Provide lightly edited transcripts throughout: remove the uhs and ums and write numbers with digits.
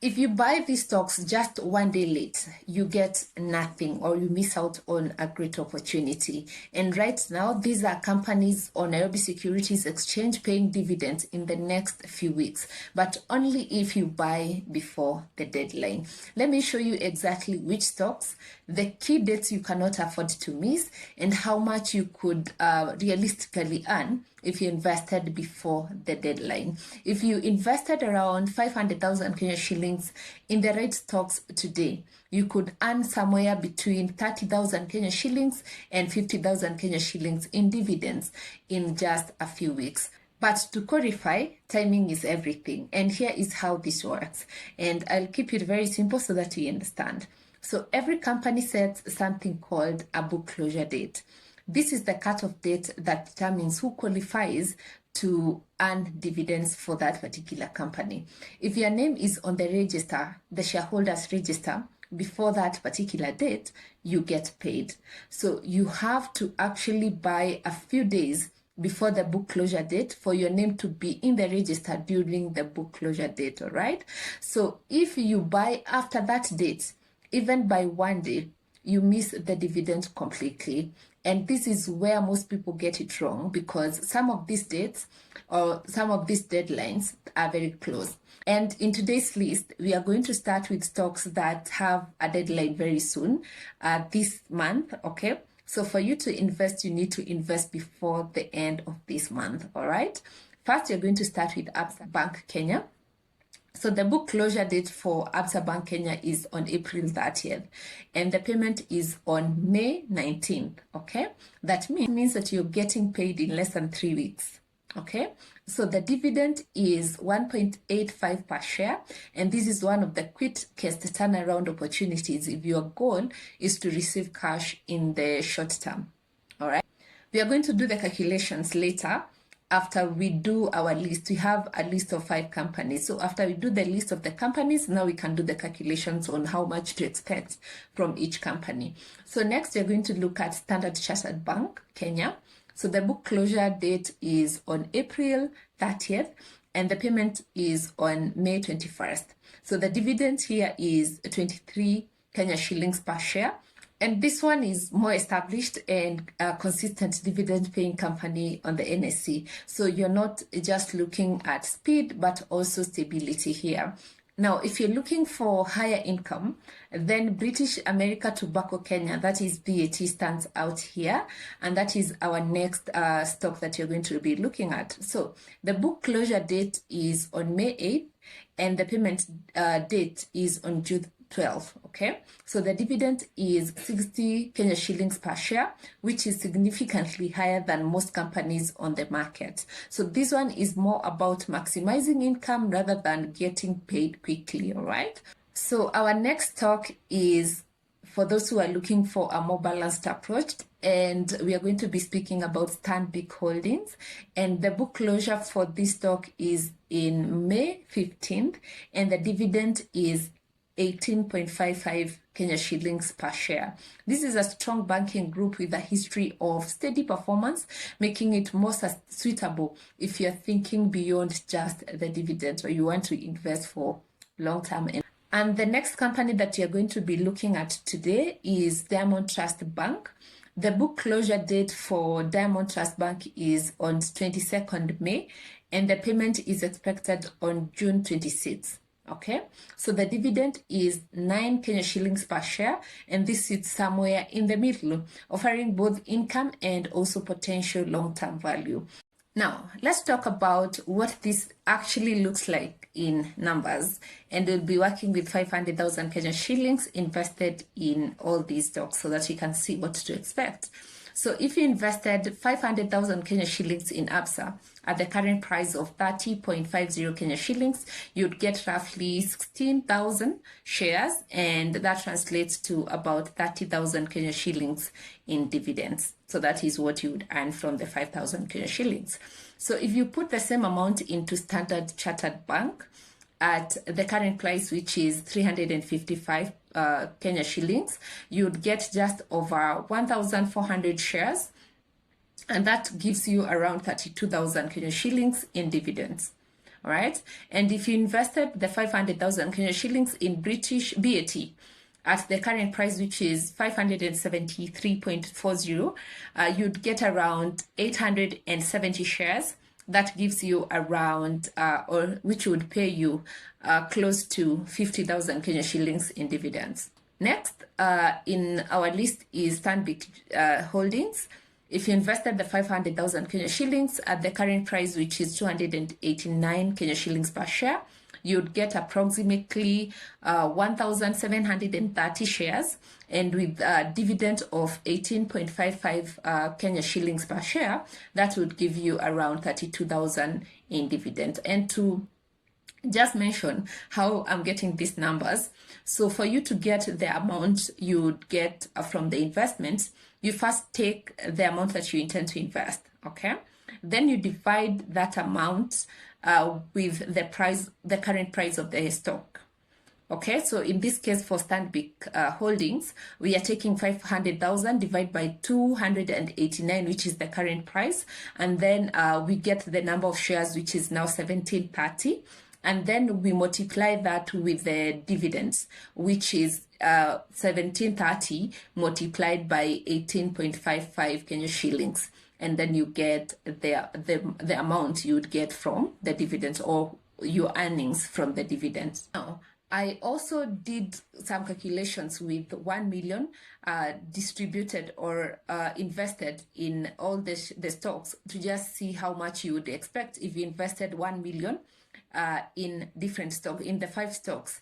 If you buy these stocks just one day late, you get nothing or you miss out on a great opportunity. And right now, these are companies on Nairobi Securities Exchange paying dividends in the next few weeks, but only if you buy before the deadline. Let me show you exactly which stocks, the key dates you cannot afford to miss, and how much you could realistically earn if you invested before the deadline. If you invested around 500,000 Kenya shillings in the right stocks today, you could earn somewhere between 30,000 Kenya shillings and 50,000 Kenya shillings in dividends in just a few weeks. But to clarify, timing is everything. And here is how this works. And I'll keep it very simple so that you understand. So every company sets something called a book closure date. This is the cutoff date that determines who qualifies to earn dividends for that particular company. If your name is on the register, the shareholders register, before that particular date, you get paid. So you have to actually buy a few days before the book closure date for your name to be in the register during the book closure date, all right? So if you buy after that date, even by one day, you miss the dividend completely. And this is where most people get it wrong, because some of these dates or some of these deadlines are very close. And in today's list, we are going to start with stocks that have a deadline very soon, this month, okay? So for you to invest, you need to invest before the end of this month, all right? First, you're going to start with Absa Bank Kenya. So the book closure date for Absa Bank Kenya is on April 30th, and the payment is on May 19th, okay? That means that you're getting paid in less than 3 weeks, okay? So the dividend is 1.85 per share, and this is one of the quickest turnaround opportunities if your goal is to receive cash in the short term, all right? We are going to do the calculations later. After we do our list, we have a list of 5 companies. So after we do the list of the companies, now we can do the calculations on how much to expect from each company. So next, we're going to look at Standard Chartered Bank, Kenya. So the book closure date is on April 30th, and the payment is on May 21st. So the dividend here is 23 Kenya shillings per share. And this one is more established and a consistent dividend-paying company on the NSE. So you're not just looking at speed, but also stability here. Now, if you're looking for higher income, then British America Tobacco Kenya, that is BAT, stands out here. And that is our next stock that you're going to be looking at. So the book closure date is on May 8th, and the payment date is on June 12, okay? So the dividend is 60 Kenya shillings per share, which is significantly higher than most companies on the market. So this one is more about maximizing income rather than getting paid quickly, all right? So our next stock is for those who are looking for a more balanced approach, and we are going to be speaking about Stanbic Holdings. And the book closure for this stock is in May 15th, and the dividend is 18.55 Kenya shillings per share. This is a strong banking group with a history of steady performance, making it more suitable if you're thinking beyond just the dividend or you want to invest for long term. And the next company that you're going to be looking at today is Diamond Trust Bank. The book closure date for Diamond Trust Bank is on 22nd May, and the payment is expected on June 26th. Okay, so the dividend is 9 Kenya shillings per share, and this sits somewhere in the middle, offering both income and also potential long-term value. Now, let's talk about what this actually looks like in numbers, and we'll be working with 500,000 Kenya shillings invested in all these stocks so that you can see what to expect. So if you invested 500,000 Kenya shillings in Absa at the current price of 30.50 Kenya shillings, you'd get roughly 16,000 shares, and that translates to about 30,000 Kenya shillings in dividends. So that is what you would earn from the 5,000 Kenya shillings. So if you put the same amount into Standard Chartered Bank at the current price, which is 355 Kenya shillings, you'd get just over 1,400 shares, and that gives you around 32,000 Kenya shillings in dividends. all right? And if you invested the 500,000 Kenya shillings in British BAT at the current price, which is 573.40, you'd get around 870 shares. That gives you around, or which would pay you close to 50,000 Kenya shillings in dividends. Next in our list is Stanbic Holdings. If you invested the 500,000 Kenya shillings at the current price, which is 289 Kenya shillings per share, you'd get approximately 1,730 shares, and with a dividend of 18.55 Kenya shillings per share, that would give you around 32,000 in dividend. And to just mention how I'm getting these numbers, so for you to get the amount you would get from the investments, you first take the amount that you intend to invest, okay? Then you divide that amount with the current price of the stock. Okay, so in this case for Stanbic Holdings, we are taking 500,000 divided by 289, which is the current price, and then we get the number of shares, which is now 1730, and then we multiply that with the dividends, which is 1730 multiplied by 18.55 Kenya shillings, and then you get the amount you would get from the dividends, or your earnings from the dividends. Now, I also did some calculations with 1 million distributed or invested in all the stocks to just see how much you would expect if you invested 1 million in different stocks. In the 5 stocks,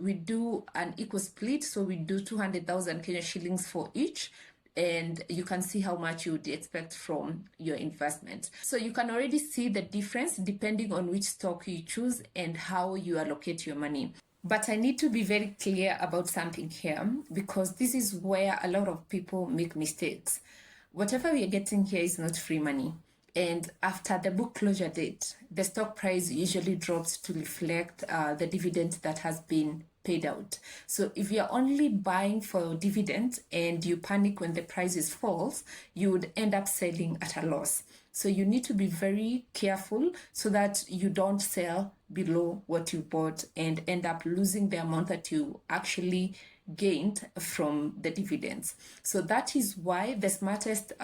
we do an equal split, so we do 200,000 Kenya shillings for each, and you can see how much you would expect from your investment. So you can already see the difference depending on which stock you choose and how you allocate your money. But I need to be very clear about something here, because this is where a lot of people make mistakes. Whatever we are getting here is not free money. And after the book closure date, the stock price usually drops to reflect the dividend that has been paid out. So if you're only buying for dividend and you panic when the prices falls, you would end up selling at a loss. So you need to be very careful so that you don't sell below what you bought and end up losing the amount that you actually gained from the dividends. So that is why the smartest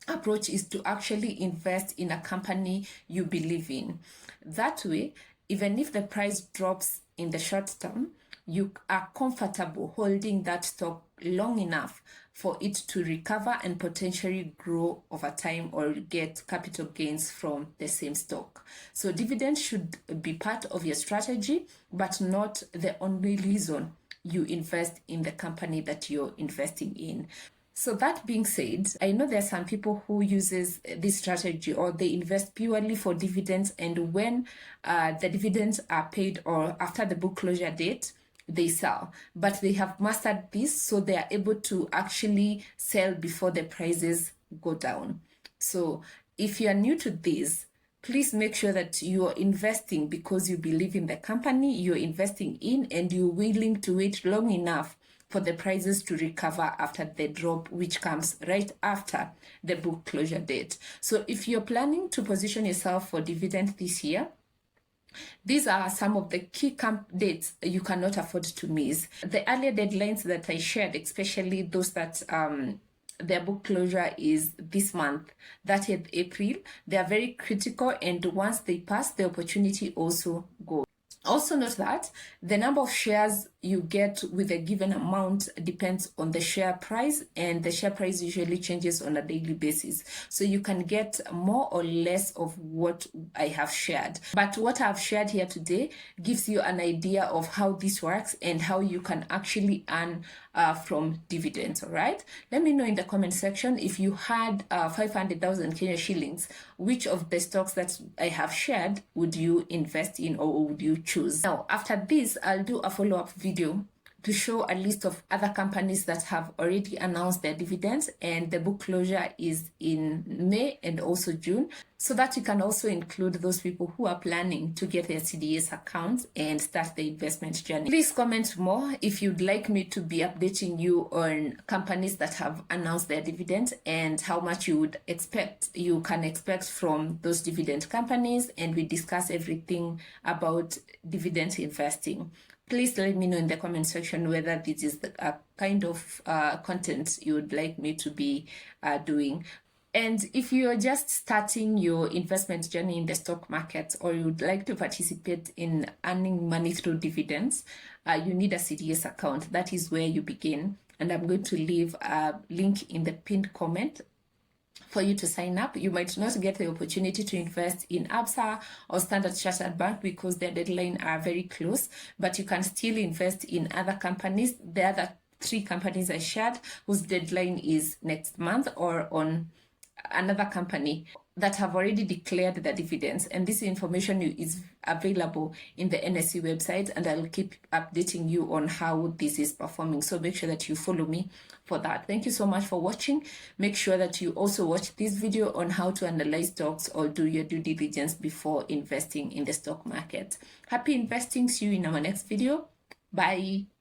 approach is to actually invest in a company you believe in. That way, even if the price drops in the short term, you are comfortable holding that stock long enough for it to recover and potentially grow over time, or get capital gains from the same stock. So dividends should be part of your strategy, but not the only reason you invest in the company that you're investing in. So that being said, I know there are some people who uses this strategy, or they invest purely for dividends, and when the dividends are paid or after the book closure date, they sell. But they have mastered this, so they are able to actually sell before the prices go down. So if you are new to this, please make sure that you are investing because you believe in the company you're investing in, and you're willing to wait long enough for the prices to recover after the drop, which comes right after the book closure date. So if you're planning to position yourself for dividend this year, these are some of the key dates you cannot afford to miss. The earlier deadlines that I shared, especially those that their book closure is this month, 30th April, they are very critical, and once they pass, the opportunity also goes. Also note that the number of shares you get with a given amount depends on the share price, and the share price usually changes on a daily basis. So you can get more or less of what I have shared. But what I've shared here today gives you an idea of how this works and how you can actually earn from dividends, all right? Let me know in the comment section if you had 500,000 Kenya shillings, which of the stocks that I have shared would you invest in, or would you choose? Now, after this, I'll do a follow-up video to show a list of other companies that have already announced their dividends, and the book closure is in May and also June. so that we can also include those people who are planning to get their CDS accounts and start the investment journey. Please comment more if you'd like me to be updating you on companies that have announced their dividends and how much you can expect from those dividend companies, and we discuss everything about dividend investing. Please let me know in the comment section whether this is the kind of content you would like me to be doing. And if you're just starting your investment journey in the stock market, or you would like to participate in earning money through dividends, you need a CDS account. That is where you begin. And I'm going to leave a link in the pinned comment for you to sign up. You might not get the opportunity to invest in Absa or Standard Chartered Bank because their deadline are very close, but you can still invest in other companies. The other 3 companies I shared whose deadline is next month, or on another company that have already declared the dividends, and this information is available in the NSE website, and I'll keep updating you on how this is performing, so make sure that you follow me for that. Thank you so much for watching. Make sure that you also watch this video on how to analyze stocks or do your due diligence before investing in the stock market. Happy investing. See you in our next video. Bye.